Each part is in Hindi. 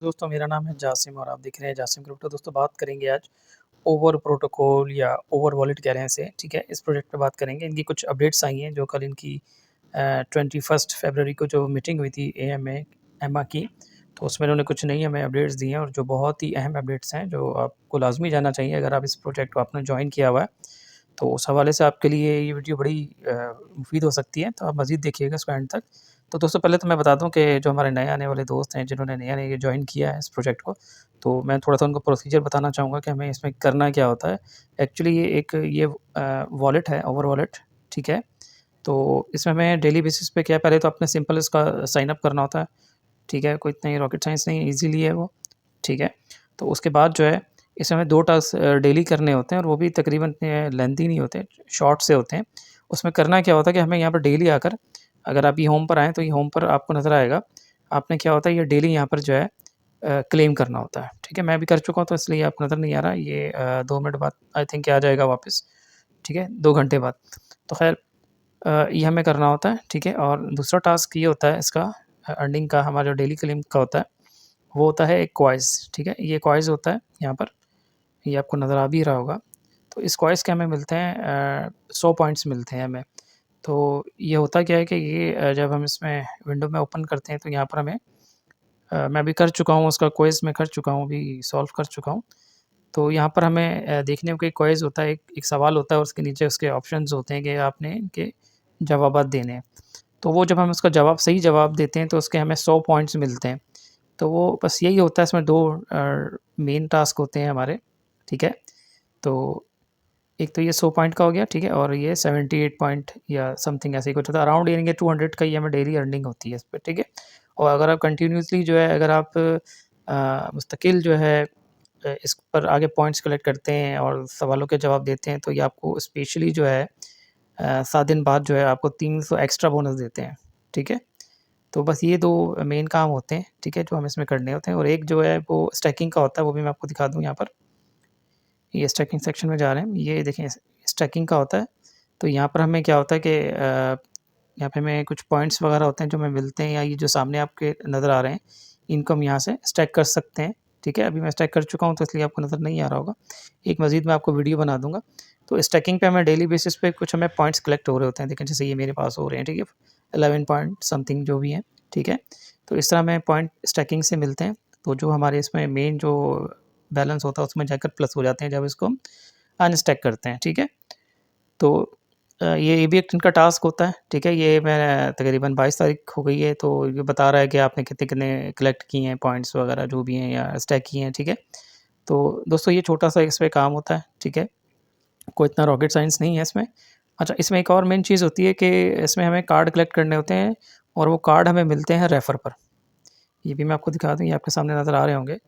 दोस्तों मेरा नाम है जासिम और आप देख रहे हैं जासिम क्रिप्टो। दोस्तों बात करेंगे आज ओवर प्रोटोकॉल या ओवर वॉलेट कह रहे हैं इसे, ठीक है। इस प्रोजेक्ट पे बात करेंगे। इनकी कुछ अपडेट्स आई हैं जो कल इनकी 21 फरवरी को जो मीटिंग हुई थी एमा की, तो उसमें उन्होंने कुछ नई हमें अपडेट्स दी हैं और जो बहुत ही अहम अपडेट्स हैं जो आपको लाजमी जानना चाहिए अगर आप इस प्रोजेक्ट को आपने ज्वाइन किया हुआ है। तो उस हवाले से आपके लिए ये वीडियो बड़ी मुफीद हो सकती है, तो आप मज़ीद देखिएगा इसको एंड तक। तो दोस्तों पहले तो मैं बता दूं कि जो हमारे नए आने वाले दोस्त हैं जिन्होंने नया-नया ये जॉइन किया है इस प्रोजेक्ट को, तो मैं थोड़ा-सा उनको प्रोसीजर बताना चाहूँगा कि हमें इसमें करना क्या होता है। एक्चुअली ये वॉलेट है, ओवर वॉलेट, ठीक है। तो इसमें हमें डेली बेसिस पे क्या है, पहले तो आपने सिंपल इसका साइन अप करना होता है, ठीक है। कोई इतना रॉकेट साइंस नहीं है, ईज़िली है वो, ठीक है। तो उसके बाद जो है इसमें हमें 2 टास्क डेली करने होते हैं और वो भी तकरीबन इतने लेंथी नहीं होते, शॉर्ट से होते हैं। उसमें करना क्या होता है कि हमें यहाँ पर डेली आकर, अगर आप ये होम पर आएँ तो ये होम पर आपको नज़र आएगा। आपने क्या होता है ये डेली यहाँ पर जो है क्लेम करना होता है, ठीक है। मैं भी कर चुका हूँ तो इसलिए आपको नज़र नहीं आ रहा। ये 2 मिनट बाद आई थिंक आ जाएगा वापस, ठीक है, 2 घंटे बाद। तो ख़ैर ये हमें करना होता है, ठीक है। और दूसरा टास्क ये होता है इसका अर्निंग का, हमारा जो डेली क्लेम का होता है, वो होता है एक क्वाइज़, ठीक है। ये क्वाइज़ होता है यहाँ पर, ये आपको नज़र आ भी रहा होगा। तो इस क्वाइज़ के हमें मिलते हैं 100 पॉइंट्स मिलते हैं हमें। तो ये होता क्या है कि ये जब हम इसमें विंडो में ओपन करते हैं तो यहाँ पर हमें मैं भी कर चुका हूँ उसका क्विज़ मैं कर चुका हूँ, अभी सॉल्व कर चुका हूँ। तो यहाँ पर हमें देखने को एक क्विज़ होता है, एक एक सवाल होता है और उसके नीचे उसके ऑप्शंस होते हैं कि आपने इनके जवाबात देने हैं। तो वो जब हम उसका सही जवाब देते हैं तो उसके हमें 100 पॉइंट्स मिलते हैं। तो वो बस यही होता है, इसमें 2 मेन टास्क होते हैं हमारे, ठीक है। तो एक तो ये 100 पॉइंट का हो गया, ठीक है। और ये 78 पॉइंट या समथिंग ऐसे ही कुछ होता है, अराउंड यानी कि 200 का ही हमें डेली अर्निंग होती है इस पे, ठीक है। और अगर आप कंटिन्यूअसली जो है, अगर आप मुस्तकिल जो है इस पर आगे पॉइंट्स कलेक्ट करते हैं और सवालों के जवाब देते हैं, तो ये आपको स्पेशली जो है 7 दिन बाद जो है आपको 300 एक्स्ट्रा बोनस देते हैं, ठीक है। तो बस ये 2 मेन काम होते हैं, ठीक है, जो हमें इसमें करने होते हैं। और एक जो है वो स्टैकिंग का होता है, वो भी मैं आपको दिखा दूँ यहाँ पर। ये स्टैकिंग सेक्शन में जा रहे हैं, ये देखें स्टैकिंग का होता है। तो यहाँ पर हमें क्या होता है कि यहाँ पे हमें कुछ पॉइंट्स वगैरह होते हैं जो हमें मिलते हैं, या ये जो सामने आपके नज़र आ रहे हैं, इनको हम यहाँ से स्टैक कर सकते हैं, ठीक है। अभी मैं स्टैक कर चुका हूँ तो इसलिए आपको नज़र नहीं आ रहा होगा। एक मज़ीद मैं आपको वीडियो बना दूँगा। तो स्टैकिंग पे हमें डेली बेसिस पे कुछ हमें पॉइंट्स कलेक्ट हो रहे होते हैं, देखें जैसे ये मेरे पास हो रहे हैं, ठीक है, 11 पॉइंट समथिंग जो भी हैं, ठीक है। तो इस तरह हमें पॉइंट स्टैकिंग से मिलते हैं। तो जो हमारे इसमें मेन जो बैलेंस होता है उसमें जाकर प्लस हो जाते हैं जब इसको हम अनस्टैक करते हैं, ठीक है। तो ये भी एक इनका टास्क होता है, ठीक है। ये मैं तकरीबन 22 तारीख हो गई है, तो ये बता रहा है कि आपने कितने-कितने कलेक्ट किए हैं पॉइंट्स वगैरह जो भी हैं या स्टैक किए हैं, ठीक है। तो दोस्तों ये छोटा-सा इस पे काम होता है, ठीक है। कोई इतना रॉकेट साइंस नहीं है इसमें। अच्छा, इसमें एक और मेन चीज़ होती है कि इसमें हमें कार्ड कलेक्ट करने होते हैं और वो कार्ड हमें मिलते हैं रेफ़र पर। ये भी मैं आपको दिखा दूँ, ये आपके सामने नज़र आ रहे होंगे।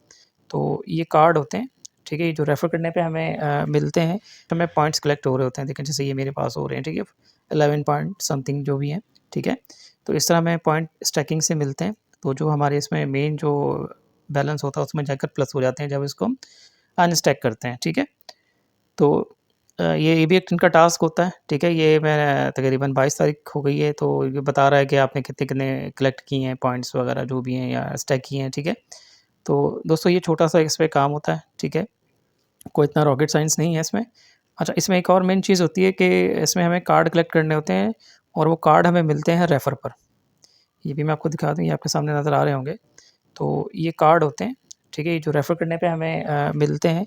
तो ये कार्ड होते हैं, ठीक है, ये जो रेफ़र करने पे हमें मिलते हैं, तो हमें पॉइंट्स कलेक्ट हो रहे होते हैं, देखें जैसे ये मेरे पास हो रहे हैं, ठीक है, 11 पॉइंट समथिंग जो भी हैं, ठीक है। तो इस तरह हमें पॉइंट स्टैकिंग से मिलते हैं। तो जो हमारे इसमें मेन जो बैलेंस होता है उसमें जाकर प्लस हो जाते हैं जब इसको हम अनस्टैक करते हैं, ठीक है। तो ये भी एक इनका टास्क होता है, ठीक है। ये मैं तकरीबन 22 तारीख हो गई है, तो ये बता रहा है कि आपने कितने-कितने कलेक्ट किए हैं पॉइंट्स वगैरह जो भी हैं या स्टैक किए हैं, ठीक है। तो दोस्तों ये छोटा-सा इस पे काम होता है, ठीक है। कोई इतना रॉकेट साइंस नहीं है इसमें। अच्छा, इसमें एक और मेन चीज़ होती है कि इसमें हमें कार्ड कलेक्ट करने होते हैं और वो कार्ड हमें मिलते हैं रेफ़र पर। ये भी मैं आपको दिखा दूँ, ये आपके सामने नज़र आ रहे होंगे। तो ये कार्ड होते हैं, ठीक है, ये जो रेफ़र करने पे हमें मिलते हैं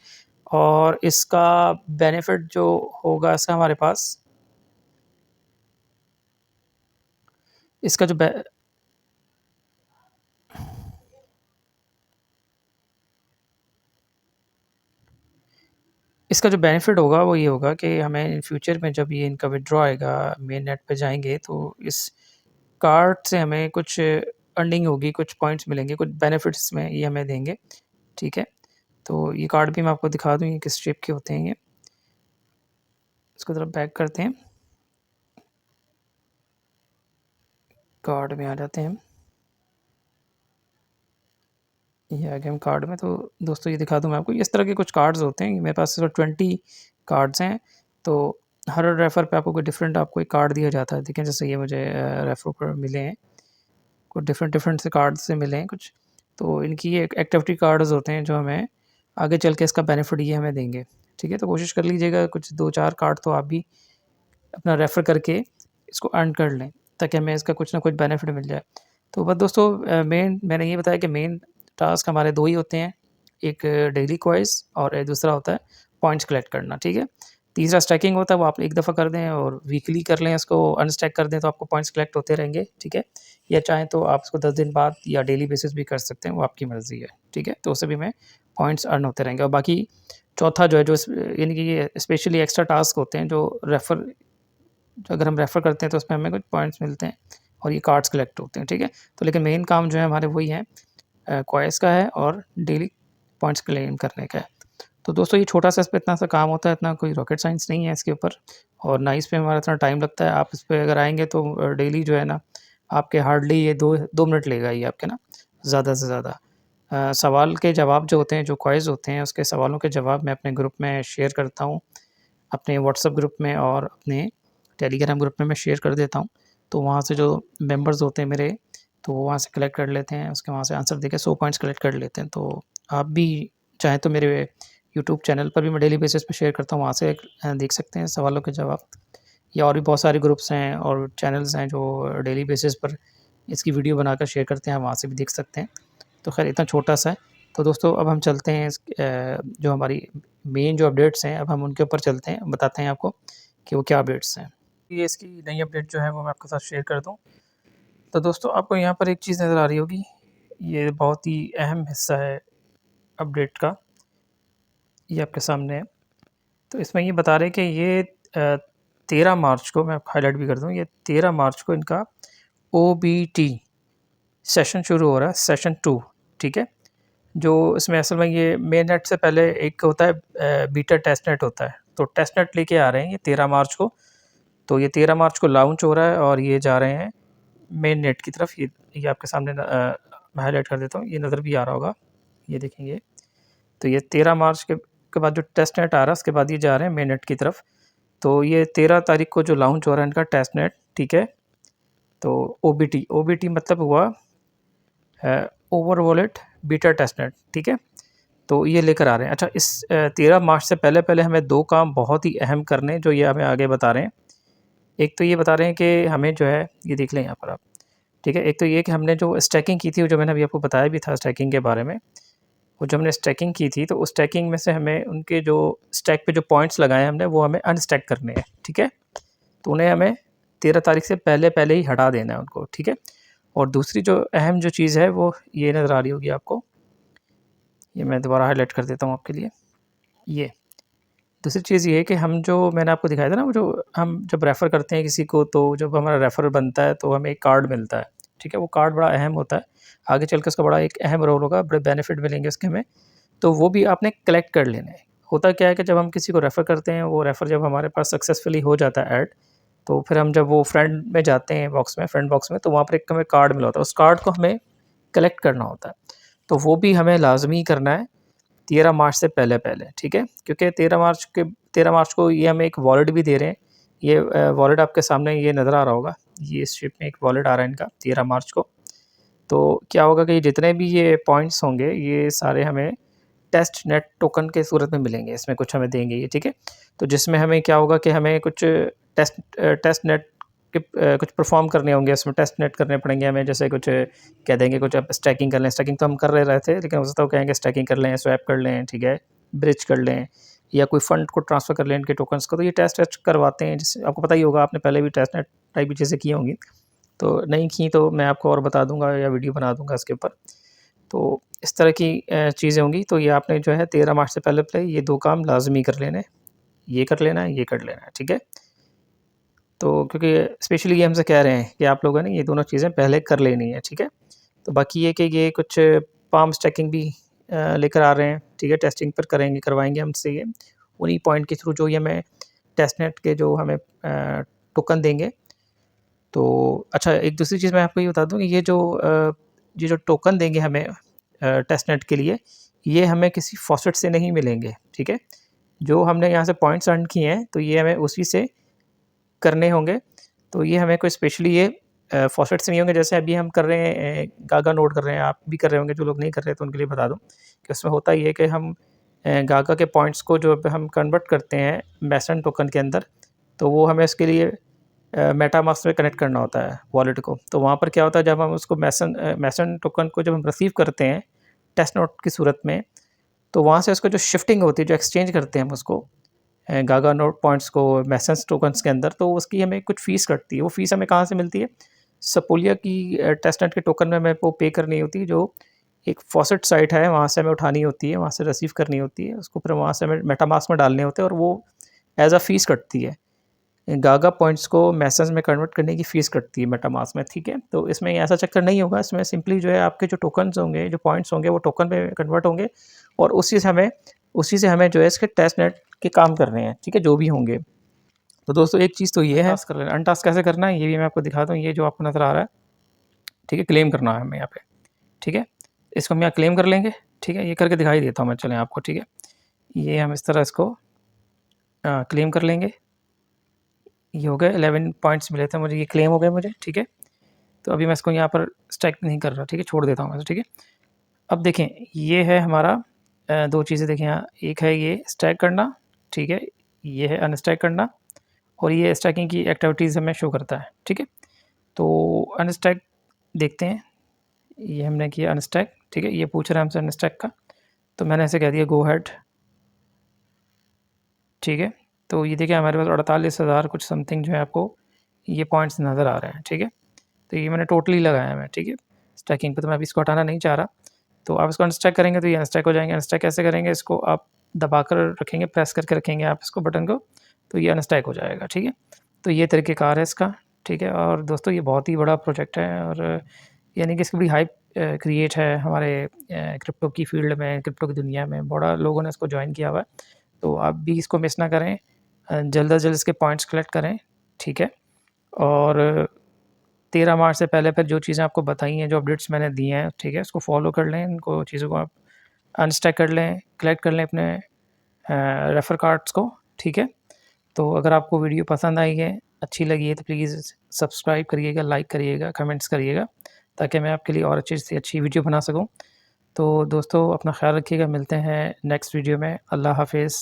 और इसका बेनिफिट जो होगा इसका हमारे पास, इसका जो बे इसका जो बेनिफिट होगा वो ये होगा कि हमें इन फ्यूचर में जब ये इनका विथड्रॉ आएगा, मेन नेट पे जाएँगे तो इस कार्ड से हमें कुछ अर्निंग होगी, कुछ पॉइंट्स मिलेंगे, कुछ बेनिफिट्स में ये हमें देंगे, ठीक है। तो ये कार्ड भी मैं आपको दिखा दूँ ये किस शेप के होते हैं ये। इसको ज़रा बैक करते हैं, कार्ड में आ जाते हैं हम। ये आ गए हम कार्ड में। तो दोस्तों ये दिखा दूँ मैं आपको, इस तरह के कुछ कार्ड्स होते हैं। मेरे पास 20 कार्ड्स हैं। तो हर रेफ़र पे आपको कोई डिफरेंट आपको एक कार्ड दिया जाता है। देखें जैसे ये मुझे रेफ़र पर मिले हैं, कुछ डिफरेंट डिफरेंट से कार्ड से मिले हैं कुछ। तो इनकी ये एक्टिविटी कार्ड्स होते हैं जो हमें आगे चल के इसका बेनिफिट ये हमें देंगे, ठीक है? तो कोशिश कर लीजिएगा कुछ 2-4 कार्ड तो आप भी अपना रेफ़र करके इसको अर्न कर लें, ताकि हमें इसका कुछ ना कुछ बेनिफिट मिल जाए। तो बस दोस्तों मेन मैंने ये बताया कि मेन टास्क हमारे 2 ही होते हैं, एक डेली क्वाइज़ और दूसरा होता है पॉइंट्स कलेक्ट करना, ठीक है? तीसरा स्टैकिंग होता है, वो आप एक दफ़ा कर दें और वीकली कर लें इसको, अनस्टैक कर दें तो आपको पॉइंट्स कलेक्ट होते रहेंगे, ठीक है? या चाहें तो आप इसको 10 दिन बाद या डेली बेसिस भी कर सकते हैं, वो आपकी मर्ज़ी है, ठीक है? तो उससे भी हमें पॉइंट्स अर्न होते रहेंगे और बाकी चौथा जो है जो यानी कि ये स्पेशली एक्स्ट्रा टास्क होते हैं जो अगर हम रेफ़र करते हैं तो उसमें हमें कुछ पॉइंट्स मिलते हैं और ये कार्ड्स कलेक्ट होते हैं, ठीक है? तो लेकिन मेन काम जो है हमारे वही है क्वाइज़ का है और डेली पॉइंट्स क्लेम करने का है। तो दोस्तों ये छोटा-सा इस पे इतना सा काम होता है, इतना कोई रॉकेट साइंस नहीं है इसके ऊपर और ना इस पे हमारा इतना टाइम लगता है। आप इस पे अगर आएँगे तो डेली जो है ना आपके हार्डली ये 2 मिनट लेगा ये आपके ना ज़्यादा से ज़्यादा। सवाल के जवाब जो होते हैं, जो क्वाइज़ होते हैं, उसके सवालों के जवाब मैं अपने ग्रुप में शेयर करता हूँ। अपने व्हाट्सएप ग्रुप में और अपने टेलीग्राम ग्रुप में मैं शेयर कर देता हूँ। तो वहाँ से जो मेंबर्स होते हैं मेरे, तो वो वहाँ से कलेक्ट कर लेते हैं, उसके वहाँ से आंसर देके 100 पॉइंट्स कलेक्ट कर लेते हैं। तो आप भी चाहें तो मेरे यूट्यूब चैनल पर भी मैं डेली बेसिस पे शेयर करता हूँ, वहाँ से देख सकते हैं सवालों के जवाब। या और भी बहुत सारे ग्रुप्स हैं और चैनल्स हैं जो डेली बेसिस पर इसकी वीडियो बनाकर शेयर करते हैं, वहाँ से भी देख सकते हैं। तो ख़ैर इतना छोटा-सा है। तो दोस्तों अब हम चलते हैं जो हमारी मेन जो अपडेट्स हैं, अब हम उनके ऊपर चलते हैं, बताते हैं आपको कि वो क्या अपडेट्स हैं। ये इसकी नई अपडेट जो है वो मैं आपके साथ शेयर कर दूँ। तो दोस्तों आपको यहाँ पर एक चीज़ नज़र आ रही होगी, ये बहुत ही अहम हिस्सा है अपडेट का, ये आपके सामने है। तो इसमें ये बता रहे हैं कि ये 13 मार्च को मैं हाइलाइट भी कर दूँ, ये 13 मार्च को इनका ओबीटी सेशन शुरू हो रहा है, सेशन 2, ठीक है? जो इसमें असल में ये मेन नेट से पहले एक होता है बीटा टेस्ट नेट होता है, तो टेस्ट नेट लेके आ रहे हैं ये 13 मार्च को। तो ये 13 मार्च को लॉन्च हो रहा है और ये जा रहे हैं मेन नेट की तरफ। ये आपके सामने मैं हाइलाइट कर देता हूँ, ये नज़र भी आ रहा होगा, ये देखेंगे। तो ये 13 मार्च के बाद जो टेस्ट नेट आ रहा है उसके बाद ये जा रहे हैं मेन नेट की तरफ। तो ये 13 तारीख को जो लॉन्च हो रहा है इनका टेस्ट नेट, ठीक है? तो ओबीटी मतलब हुआ over wallet beta test net, ठीक है? तो ये लेकर आ रहे हैं। अच्छा इस 13 मार्च से पहले-पहले हमें 2 काम बहुत ही अहम करने हैं जो ये हमें आगे बता रहे हैं। एक तो ये बता रहे हैं कि हमें जो है ये देख लें यहाँ पर आप, ठीक है? एक तो ये कि हमने जो स्टैकिंग की थी, जो मैंने अभी आपको बताया भी था स्टैकिंग के बारे में, वो जो हमने स्टैकिंग की थी तो उस स्टैकिंग में से हमें उनके जो स्टैक पे जो पॉइंट्स लगाए हमने वो हमें अनस्टैक करने हैं, ठीक है? तो उन्हें हमें 13 तारीख से पहले-पहले ही हटा देना है उनको, ठीक है? और दूसरी जो अहम जो चीज़ है वो ये नज़र आ रही होगी आपको, ये मैं दोबारा हाइलाइट कर देता हूँ आपके लिए, ये। दूसरी चीज़ ये है कि हम जो मैंने आपको दिखाया था ना, वो जो हम जब रेफ़र करते हैं किसी को तो जब हमारा रेफ़रल बनता है तो हमें एक कार्ड मिलता है, ठीक है? वो कार्ड बड़ा अहम होता है, आगे चल के उसका बड़ा एक अहम रोल होगा, बड़े बेनिफिट मिलेंगे उसके हमें, तो वो भी आपने कलेक्ट कर लेने हैं। होता क्या है कि जब हम किसी को रेफ़र करते हैं, वो रेफ़र जब हमारे पास सक्सेसफुली हो जाता है ऐड, तो फिर हम जब वो फ्रेंड में जाते हैं बॉक्स में, फ्रेंड बॉक्स में, तो वहाँ पर एक हमें कार्ड मिला होता है, उस कार्ड को हमें कलेक्ट करना होता है। तो वो भी हमें लाज़मी करना है 13 मार्च से पहले-पहले, ठीक है? क्योंकि 13 मार्च को ये हमें एक वॉलेट भी दे रहे हैं। ये वॉलेट आपके सामने ये नज़र आ रहा होगा, ये इस शेप में एक वॉलेट आ रहा है इनका 13 मार्च को। तो क्या होगा कि जितने भी ये पॉइंट्स होंगे, ये सारे हमें टेस्ट नेट टोकन के सूरत में मिलेंगे, इसमें कुछ हमें देंगे ये, ठीक है? तो जिसमें हमें क्या होगा कि हमें कुछ टेस्ट नेट के कुछ परफ़ॉर्म करने होंगे, इसमें टेस्ट नेट करने पड़ेंगे हमें, जैसे कुछ कह देंगे कुछ आप स्टैकिंग कर लें, स्टैकिंग तो हम कर रहे थे, लेकिन हो सकता है वो कहेंगे स्टैकिंग कर लें, स्वैप कर लें, ठीक है? ब्रिज कर लें या कोई फ़ंड को ट्रांसफ़र कर लें इनके टोकन्स को, तो ये टेस्ट वेस्ट करवाते हैं, जैसे आपको पता ही होगा, आपने पहले भी टेस्ट नेट टाइप की चीज़ें की होंगी। तो नहीं की तो मैं आपको और बता दूँगा या वीडियो बना दूँगा इसके ऊपर। तो इस तरह की चीज़ें होंगी, तो ये आपने जो है 13 मार्च से पहले-पहले ये 2 काम लाज़मी कर लेने हैं। ये कर लेना है, ये कर लेना है, ठीक है? तो क्योंकि स्पेशली ये हमसे कह रहे हैं कि आप लोगों ने ये दोनों चीज़ें पहले कर लेनी है, ठीक है? तो बाकी ये कि ये कुछ पाम स्टैकिंग भी लेकर आ रहे हैं, ठीक है? टेस्टिंग पर करवाएँगे हमसे ये, उन्हीं पॉइंट के थ्रू जो ये हमें टेस्टनेट के जो हमें टोकन देंगे। तो अच्छा एक दूसरी चीज़ मैं आपको ये बता दूँ कि ये जो टोकन देंगे हमें टेस्टनेट के लिए, ये हमें किसी फॉसेट से नहीं मिलेंगे, ठीक है? जो हमने यहाँ से पॉइंट्स अर्न किए हैं, तो ये हमें उसी से करने होंगे। तो ये हमें कोई स्पेशली ये फॉस्फेट्स नहीं होंगे, जैसे अभी हम कर रहे हैं गागा नोड कर रहे हैं, आप भी कर रहे होंगे, जो लोग नहीं कर रहे तो उनके लिए बता दूँ कि उसमें होता ये है कि हम गागा के पॉइंट्स को जो हम कन्वर्ट करते हैं मेसन टोकन के अंदर, तो वो हमें इसके लिए मेटामास्क में कनेक्ट करना होता है वॉलेट को। तो वहाँ पर क्या होता है, जब हम उसको मेसन टोकन को जब हम रिसीव करते हैं टेस्ट नोट की सूरत में, तो वहाँ से उसको जो शिफ्टिंग होती है, जो एक्सचेंज करते हैं हम उसको गागा नोड पॉइंट्स को मेसेंस टोकन्स के अंदर, तो उसकी हमें कुछ फ़ीस कटती है। वो फ़ीस हमें कहाँ से मिलती है? सपोलिया की टेस्टनेट के टोकन में हमें वो पे करनी होती है, जो एक फॉसेट साइट है, वहाँ से हमें उठानी होती है, वहाँ से रिसीव करनी होती है, उसको फिर वहाँ से हमें मेटामास्क में डालने होते हैं, और वो एज़ अ फ़ीस कटती है। गागा पॉइंट्स को मैसेज में कन्वर्ट करने की फ़ीस कटती है मेटामास्क में, ठीक है? तो इसमें ऐसा चक्कर नहीं होगा, इसमें सिंपली जो है आपके जो टोकन्स होंगे, जो पॉइंट्स होंगे, वो टोकन में कन्वर्ट होंगे, और उसी से हमें जो है इसके टेस्टनेट के काम करने हैं, ठीक है? जो भी होंगे। तो दोस्तों एक चीज़ तो ये है, टास्क कर लेना। अनटास्क कैसे करना है ये भी मैं आपको दिखाता हूँ। ये जो आपको नज़र आ रहा है, ठीक है? क्लेम करना है हमें यहाँ पे, ठीक है? इसको हम यहाँ क्लेम कर लेंगे, ठीक है? ये करके दिखाई देता हूँ मैं, चलें आपको, ठीक है? ये हम इस तरह इसको क्लेम कर लेंगे। ये हो गए 11 पॉइंट्स मिले थे मुझे, ये क्लेम हो गए मुझे, ठीक है? तो अभी मैं इसको यहाँ पर स्टैक नहीं कर रहा, ठीक है? छोड़ देता हूँ मैं, ठीक है? अब देखें, ये है हमारा 2 चीज़ें देखें यहाँ, एक है ये स्टैक करना, ठीक है? ये है अनस्टैक करना, और ये स्टैकिंग की एक्टिविटीज़ हमें शो करता है, ठीक है? तो अनस्टैक देखते हैं, ये हमने किया अनस्टैक, ठीक है? ये पूछ रहा है हमसे अनस्टैक का, तो मैंने ऐसे कह दिया गो अहेड, ठीक है? तो ये देखिए हमारे पास 48,000 कुछ समथिंग जो है आपको ये पॉइंट्स नज़र आ रहे हैं, ठीक है? तो ये मैंने टोटली लगाया है मैं, ठीक है? स्टैकिंग पे, तो मैं अभी इसको हटाना नहीं चाह रहा। तो आप इसको अनस्टैक करेंगे तो ये अनस्टैक हो जाएंगे। अनस्टैक कैसे करेंगे? इसको आप दबाकर रखेंगे, प्रेस करके रखेंगे आप इसको बटन को, तो ये अनस्टैक हो जाएगा, ठीक है? तो ये तरीक़ेकार है इसका, ठीक है? और दोस्तों ये बहुत ही बड़ा प्रोजेक्ट है, और यानी कि इसकी बड़ी हाइप क्रिएट है हमारे क्रिप्टो की फ़ील्ड में, क्रिप्टो की दुनिया में, बड़ा लोगों ने इसको जॉइन किया हुआ है। तो आप भी इसको मिस ना करें, जल्द अज़ जल्द इसके पॉइंट्स कलेक्ट करें, ठीक है? और 13 मार्च से पहले फिर जो चीज़ें आपको बताई हैं, जो अपडेट्स मैंने दिए हैं, ठीक है? उसको फ़ॉलो कर लें, इनको चीज़ों को आप अनस्टैक कर लें, कलेक्ट कर लें अपने रेफ़र कार्ड्स को, ठीक है? तो अगर आपको वीडियो पसंद आई है, अच्छी लगी है, तो प्लीज़ सब्सक्राइब करिएगा, लाइक करिएगा, कमेंट्स करिएगा, ताकि मैं आपके लिए और अच्छी से अच्छी वीडियो बना सकूँ। तो दोस्तों अपना ख़्याल रखिएगा, मिलते हैं नेक्स्ट वीडियो में। अल्लाह हाफ़िज़।